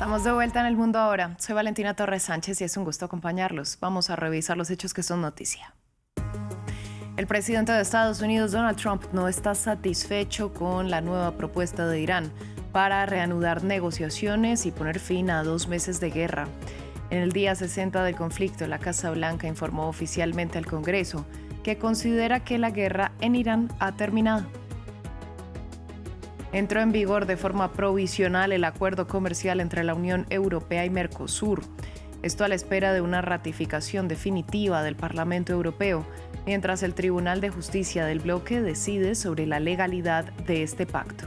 Estamos de vuelta en El Mundo Ahora. Soy Valentina Torres Sánchez y es un gusto acompañarlos. Vamos a revisar los hechos que son noticia. El presidente de Estados Unidos, Donald Trump, no está satisfecho con la nueva propuesta de Irán para reanudar negociaciones y poner fin a 2 meses de guerra. En el día 60 del conflicto, la Casa Blanca informó oficialmente al Congreso que considera que la guerra en Irán ha terminado. Entró en vigor de forma provisional el acuerdo comercial entre la Unión Europea y Mercosur. Esto a la espera de una ratificación definitiva del Parlamento Europeo, mientras el Tribunal de Justicia del bloque decide sobre la legalidad de este pacto.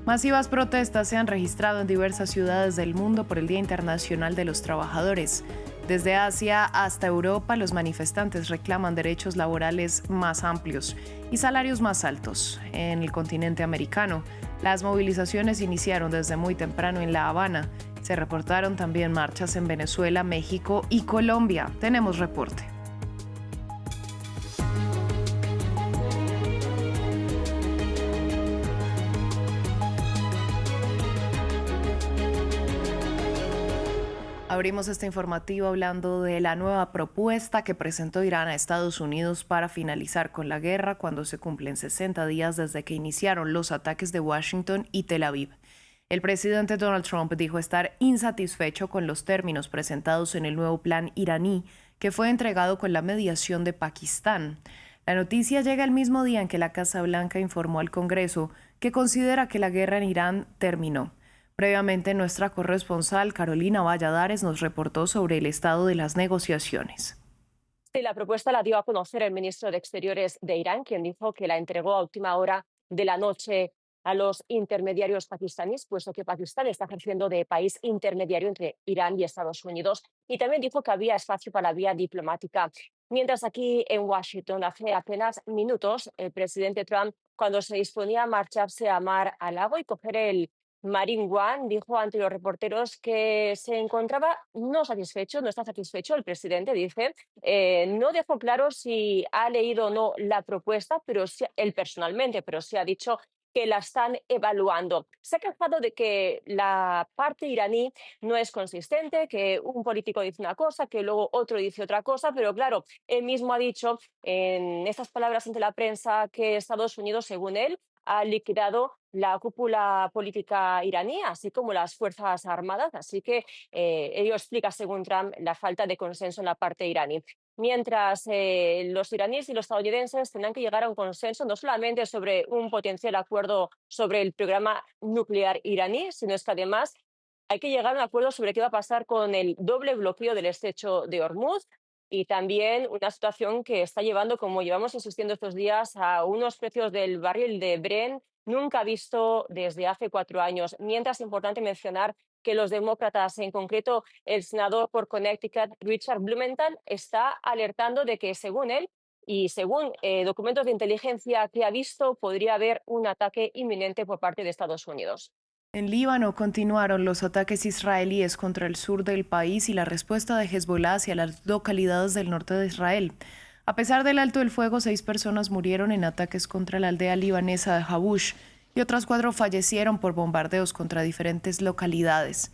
Masivas protestas se han registrado en diversas ciudades del mundo por el Día Internacional de los Trabajadores. Desde Asia hasta Europa, los manifestantes reclaman derechos laborales más amplios y salarios más altos. En el continente americano, las movilizaciones iniciaron desde muy temprano en La Habana. Se reportaron también marchas en Venezuela, México y Colombia. Tenemos reporte. Abrimos este informativo hablando de la nueva propuesta que presentó Irán a Estados Unidos para finalizar con la guerra cuando se cumplen 60 días desde que iniciaron los ataques de Washington y Tel Aviv. El presidente Donald Trump dijo estar insatisfecho con los términos presentados en el nuevo plan iraní que fue entregado con la mediación de Pakistán. La noticia llega el mismo día en que la Casa Blanca informó al Congreso que considera que la guerra en Irán terminó. Previamente, nuestra corresponsal Carolina Valladares nos reportó sobre el estado de las negociaciones. Sí, la propuesta la dio a conocer el ministro de Exteriores de Irán, quien dijo que la entregó a última hora de la noche a los intermediarios pakistaníes, puesto que Pakistán está ejerciendo de país intermediario entre Irán y Estados Unidos, y también dijo que había espacio para la vía diplomática. Mientras aquí en Washington, hace apenas minutos, el presidente Trump, cuando se disponía a marcharse a Mar a Lago y coger el Marine One, dijo ante los reporteros que se encontraba no satisfecho, no está satisfecho. El presidente dice, no dejó claro si ha leído o no la propuesta, pero sí, él personalmente, pero sí ha dicho que la están evaluando. Se ha quejado de que la parte iraní no es consistente, que un político dice una cosa, que luego otro dice otra cosa, pero claro, él mismo ha dicho en estas palabras ante la prensa que Estados Unidos, según él, ha liquidado la cúpula política iraní, así como las Fuerzas Armadas. Así que ello explica, según Trump, la falta de consenso en la parte iraní. Mientras los iraníes y los estadounidenses tendrán que llegar a un consenso no solamente sobre un potencial acuerdo sobre el programa nuclear iraní, sino es que además hay que llegar a un acuerdo sobre qué va a pasar con el doble bloqueo del estrecho de Hormuz, y también una situación que está llevando, como llevamos insistiendo estos días, a unos precios del barril de Brent nunca visto desde hace 4 años. Mientras, es importante mencionar que los demócratas, en concreto el senador por Connecticut, Richard Blumenthal, está alertando de que, según él y según documentos de inteligencia que ha visto, podría haber un ataque inminente por parte de Estados Unidos. En Líbano continuaron los ataques israelíes contra el sur del país y la respuesta de Hezbollah hacia las localidades del norte de Israel. A pesar del alto el fuego, 6 personas murieron en ataques contra la aldea libanesa de Habush y otras 4 fallecieron por bombardeos contra diferentes localidades.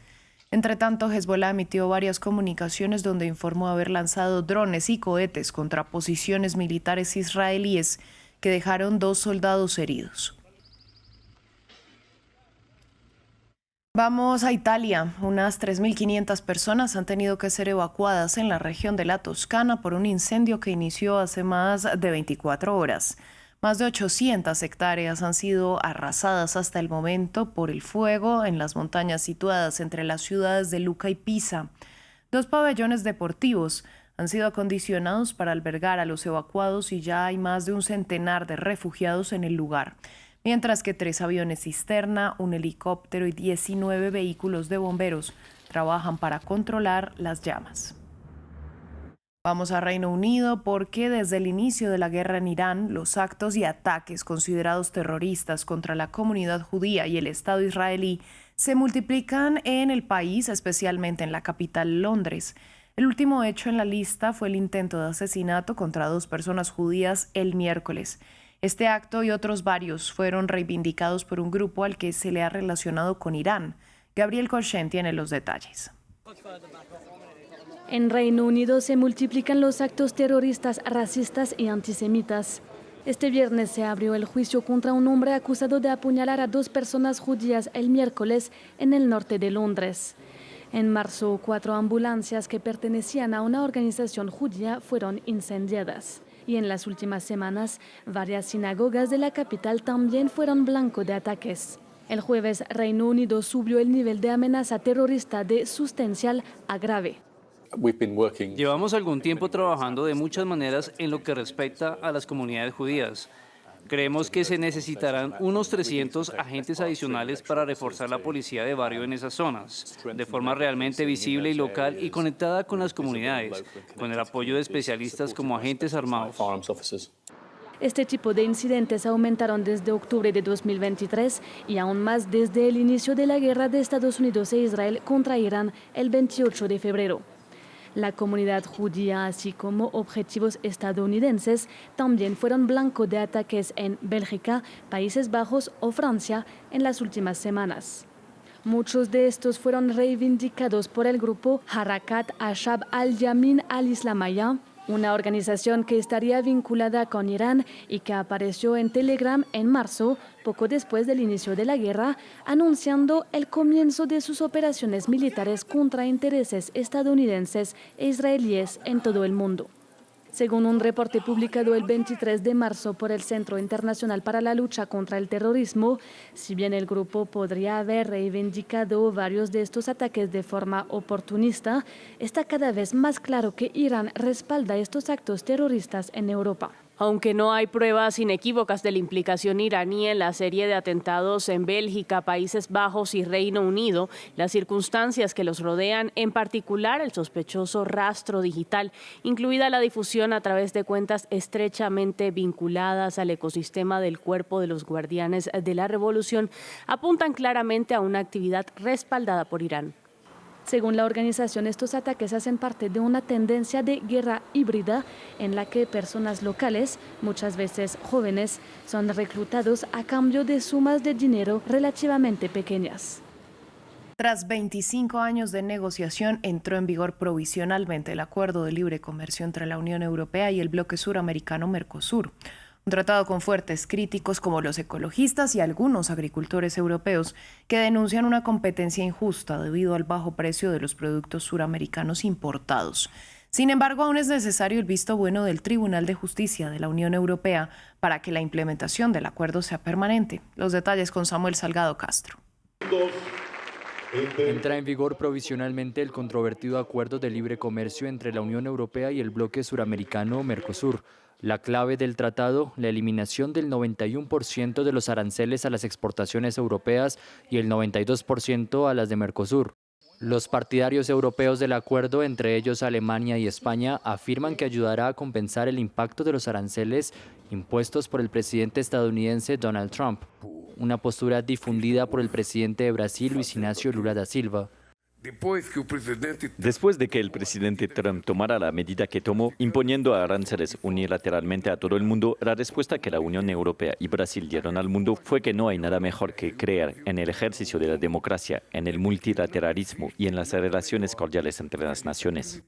Entre tanto, Hezbollah emitió varias comunicaciones donde informó haber lanzado drones y cohetes contra posiciones militares israelíes que dejaron 2 soldados heridos. Vamos a Italia. Unas 3.500 personas han tenido que ser evacuadas en la región de la Toscana por un incendio que inició hace más de 24 horas. Más de 800 hectáreas han sido arrasadas hasta el momento por el fuego en las montañas situadas entre las ciudades de Lucca y Pisa. 2 pabellones deportivos han sido acondicionados para albergar a los evacuados y ya hay más de un centenar de refugiados en el lugar, mientras que 3 aviones cisterna, un helicóptero y 19 vehículos de bomberos trabajan para controlar las llamas. Vamos a Reino Unido porque desde el inicio de la guerra en Irán, los actos y ataques considerados terroristas contra la comunidad judía y el Estado israelí se multiplican en el país, especialmente en la capital, Londres. El último hecho en la lista fue el intento de asesinato contra 2 personas judías el miércoles. Este acto y otros varios fueron reivindicados por un grupo al que se le ha relacionado con Irán, Gabriel Colchen tiene los detalles. En Reino Unido se multiplican los actos terroristas, racistas y antisemitas. Este viernes se abrió el juicio contra un hombre acusado de apuñalar a 2 personas judías el miércoles en el norte de Londres. En marzo, 4 ambulancias que pertenecían a una organización judía fueron incendiadas. Y en las últimas semanas, varias sinagogas de la capital también fueron blanco de ataques. El jueves, Reino Unido subió el nivel de amenaza terrorista de sustancial a grave. Llevamos algún tiempo trabajando de muchas maneras en lo que respecta a las comunidades judías. Creemos que se necesitarán unos 300 agentes adicionales para reforzar la policía de barrio en esas zonas, de forma realmente visible y local y conectada con las comunidades, con el apoyo de especialistas como agentes armados. Este tipo de incidentes aumentaron desde octubre de 2023 y aún más desde el inicio de la guerra de Estados Unidos e Israel contra Irán el 28 de febrero. La comunidad judía, así como objetivos estadounidenses, también fueron blanco de ataques en Bélgica, Países Bajos o Francia en las últimas semanas. Muchos de estos fueron reivindicados por el grupo Harakat Ashab al-Yamin al-Islamiyya, una organización que estaría vinculada con Irán y que apareció en Telegram en marzo, poco después del inicio de la guerra, anunciando el comienzo de sus operaciones militares contra intereses estadounidenses e israelíes en todo el mundo. Según un reporte publicado el 23 de marzo por el Centro Internacional para la Lucha contra el Terrorismo, si bien el grupo podría haber reivindicado varios de estos ataques de forma oportunista, está cada vez más claro que Irán respalda estos actos terroristas en Europa. Aunque no hay pruebas inequívocas de la implicación iraní en la serie de atentados en Bélgica, Países Bajos y Reino Unido, las circunstancias que los rodean, en particular el sospechoso rastro digital, incluida la difusión a través de cuentas estrechamente vinculadas al ecosistema del Cuerpo de los Guardianes de la Revolución, apuntan claramente a una actividad respaldada por Irán. Según la organización, estos ataques hacen parte de una tendencia de guerra híbrida en la que personas locales, muchas veces jóvenes, son reclutados a cambio de sumas de dinero relativamente pequeñas. Tras 25 años de negociación, entró en vigor provisionalmente el Acuerdo de Libre Comercio entre la Unión Europea y el bloque suramericano Mercosur. Un tratado con fuertes críticos como los ecologistas y algunos agricultores europeos que denuncian una competencia injusta debido al bajo precio de los productos suramericanos importados. Sin embargo, aún es necesario el visto bueno del Tribunal de Justicia de la Unión Europea para que la implementación del acuerdo sea permanente. Los detalles con Samuel Salgado Castro. Entra en vigor provisionalmente el controvertido acuerdo de libre comercio entre la Unión Europea y el bloque suramericano Mercosur. La clave del tratado, la eliminación del 91% de los aranceles a las exportaciones europeas y el 92% a las de Mercosur. Los partidarios europeos del acuerdo, entre ellos Alemania y España, afirman que ayudará a compensar el impacto de los aranceles impuestos por el presidente estadounidense Donald Trump, una postura difundida por el presidente de Brasil, Luis Inácio Lula da Silva. Después de que el presidente Trump tomara la medida que tomó, imponiendo aranceles unilateralmente a todo el mundo, la respuesta que la Unión Europea y Brasil dieron al mundo fue que no hay nada mejor que creer en el ejercicio de la democracia, en el multilateralismo y en las relaciones cordiales entre las naciones.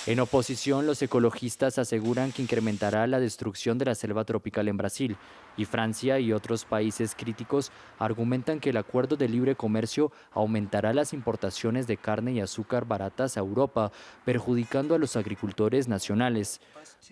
En oposición, los ecologistas aseguran que incrementará la destrucción de la selva tropical en Brasil, y Francia y otros países críticos argumentan que el acuerdo de libre comercio aumentará las importaciones de carne y azúcar baratas a Europa, perjudicando a los agricultores nacionales.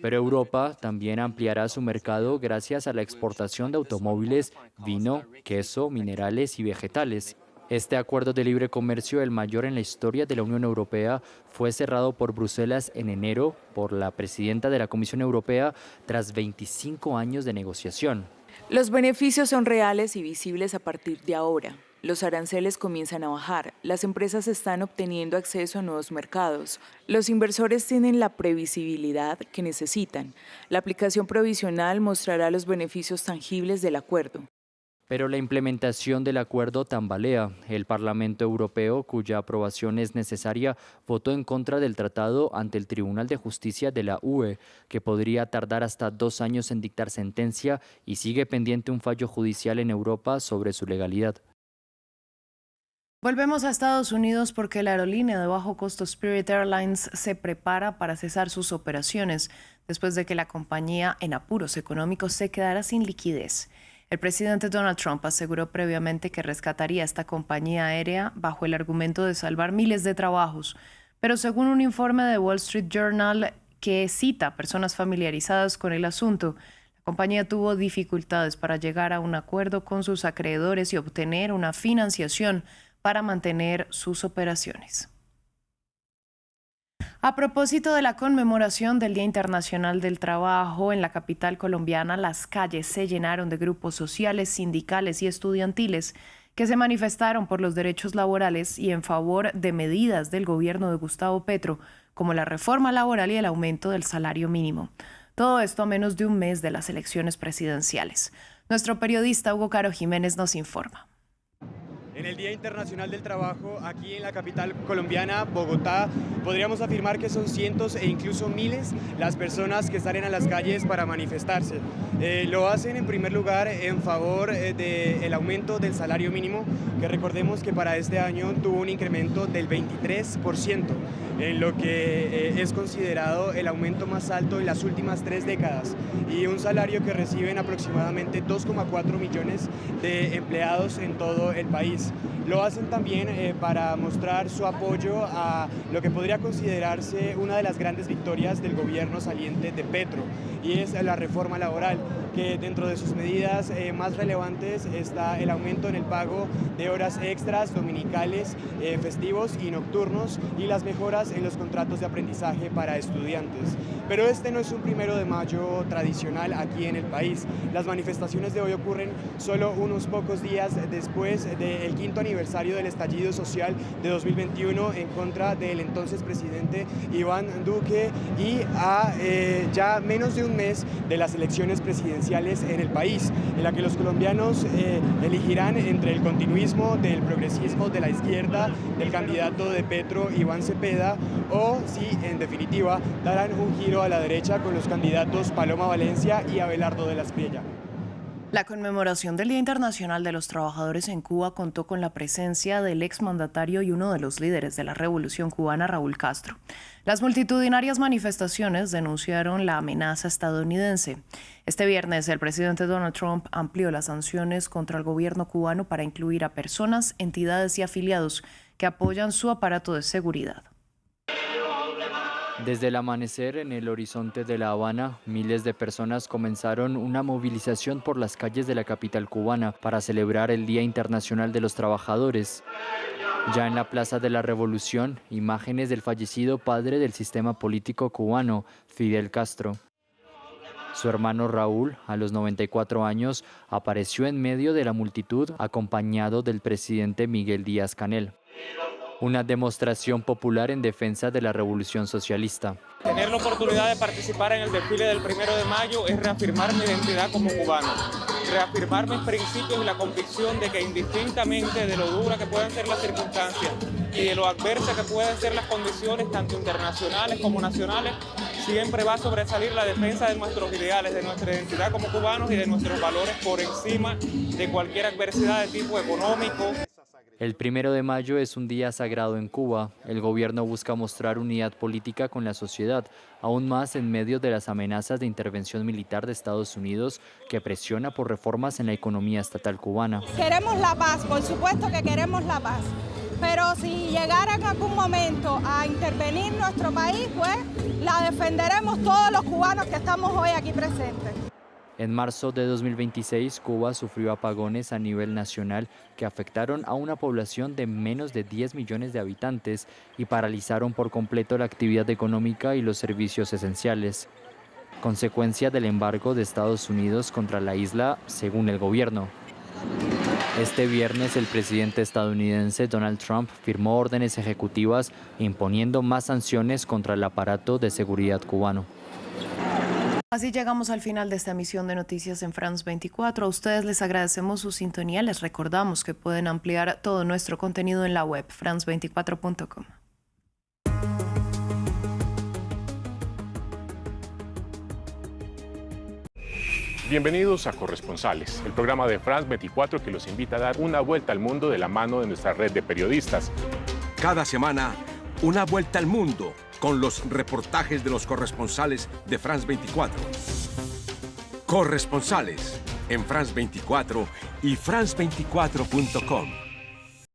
Pero Europa también ampliará su mercado gracias a la exportación de automóviles, vino, queso, minerales y vegetales. Este acuerdo de libre comercio, el mayor en la historia de la Unión Europea, fue cerrado por Bruselas en enero por la presidenta de la Comisión Europea tras 25 años de negociación. Los beneficios son reales y visibles a partir de ahora. Los aranceles comienzan a bajar, las empresas están obteniendo acceso a nuevos mercados, los inversores tienen la previsibilidad que necesitan. La aplicación provisional mostrará los beneficios tangibles del acuerdo. Pero la implementación del acuerdo tambalea. El Parlamento Europeo, cuya aprobación es necesaria, votó en contra del tratado ante el Tribunal de Justicia de la UE, que podría tardar hasta 2 años en dictar sentencia y sigue pendiente un fallo judicial en Europa sobre su legalidad. Volvemos a Estados Unidos porque la aerolínea de bajo costo Spirit Airlines se prepara para cesar sus operaciones después de que la compañía en apuros económicos se quedara sin liquidez. El presidente Donald Trump aseguró previamente que rescataría esta compañía aérea bajo el argumento de salvar miles de trabajos, pero según un informe de Wall Street Journal que cita a personas familiarizadas con el asunto, la compañía tuvo dificultades para llegar a un acuerdo con sus acreedores y obtener una financiación para mantener sus operaciones. A propósito de la conmemoración del Día Internacional del Trabajo, en la capital colombiana las calles se llenaron de grupos sociales, sindicales y estudiantiles que se manifestaron por los derechos laborales y en favor de medidas del gobierno de Gustavo Petro, como la reforma laboral y el aumento del salario mínimo. Todo esto a menos de un mes de las elecciones presidenciales. Nuestro periodista Hugo Caro Jiménez nos informa. En el Día Internacional del Trabajo, aquí en la capital colombiana, Bogotá, podríamos afirmar que son cientos e incluso miles las personas que salen a las calles para manifestarse. Lo hacen en primer lugar en favor del aumento del salario mínimo, que recordemos que para este año tuvo un incremento del 23%, en lo que es considerado el aumento más alto en las últimas 3 décadas, y un salario que reciben aproximadamente 2,4 millones de empleados en todo el país. Lo hacen también para mostrar su apoyo a lo que podría considerarse una de las grandes victorias del gobierno saliente de Petro, y es la reforma laboral, que dentro de sus medidas más relevantes está el aumento en el pago de horas extras, dominicales, festivos y nocturnos, y las mejoras en los contratos de aprendizaje para estudiantes. Pero este no es un 1 de mayo tradicional aquí en el país. Las manifestaciones de hoy ocurren solo unos pocos días después del 5º aniversario del estallido social de 2021 en contra del entonces presidente Iván Duque, y a ya menos de un mes de las elecciones presidenciales en el país, en la que los colombianos elegirán entre el continuismo, del progresismo, de la izquierda, del candidato de Petro, Iván Cepeda, o si en definitiva darán un giro a la derecha con los candidatos Paloma Valencia y Abelardo de la Espriella. La conmemoración del Día Internacional de los Trabajadores en Cuba contó con la presencia del exmandatario y uno de los líderes de la Revolución cubana, Raúl Castro. Las multitudinarias manifestaciones denunciaron la amenaza estadounidense. Este viernes, el presidente Donald Trump amplió las sanciones contra el gobierno cubano para incluir a personas, entidades y afiliados que apoyan su aparato de seguridad. Desde el amanecer, en el horizonte de La Habana, miles de personas comenzaron una movilización por las calles de la capital cubana para celebrar el Día Internacional de los Trabajadores. Ya en la Plaza de la Revolución, imágenes del fallecido padre del sistema político cubano, Fidel Castro. Su hermano Raúl, a los 94 años, apareció en medio de la multitud acompañado del presidente Miguel Díaz-Canel. Una demostración popular en defensa de la revolución socialista. Tener la oportunidad de participar en el desfile del 1 de mayo es reafirmar mi identidad como cubano, reafirmar mis principios y la convicción de que indistintamente de lo dura que puedan ser las circunstancias y de lo adversas que pueden ser las condiciones tanto internacionales como nacionales, siempre va a sobresalir la defensa de nuestros ideales, de nuestra identidad como cubanos y de nuestros valores por encima de cualquier adversidad de tipo económico. El 1 de mayo es un día sagrado en Cuba. El gobierno busca mostrar unidad política con la sociedad, aún más en medio de las amenazas de intervención militar de Estados Unidos que presiona por reformas en la economía estatal cubana. Queremos la paz, por supuesto que queremos la paz, pero si llegara en algún momento a intervenir nuestro país, pues la defenderemos todos los cubanos que estamos hoy aquí presentes. En marzo de 2026, Cuba sufrió apagones a nivel nacional que afectaron a una población de menos de 10 millones de habitantes y paralizaron por completo la actividad económica y los servicios esenciales, consecuencia del embargo de Estados Unidos contra la isla, según el gobierno. Este viernes, el presidente estadounidense Donald Trump firmó órdenes ejecutivas imponiendo más sanciones contra el aparato de seguridad cubano. Así llegamos al final de esta emisión de Noticias en France 24. A ustedes les agradecemos su sintonía. Les recordamos que pueden ampliar todo nuestro contenido en la web france24.com. Bienvenidos a Corresponsales, el programa de France 24 que los invita a dar una vuelta al mundo de la mano de nuestra red de periodistas. Cada semana, una vuelta al mundo con los reportajes de los corresponsales de France 24. Corresponsales en France 24 y France24.com.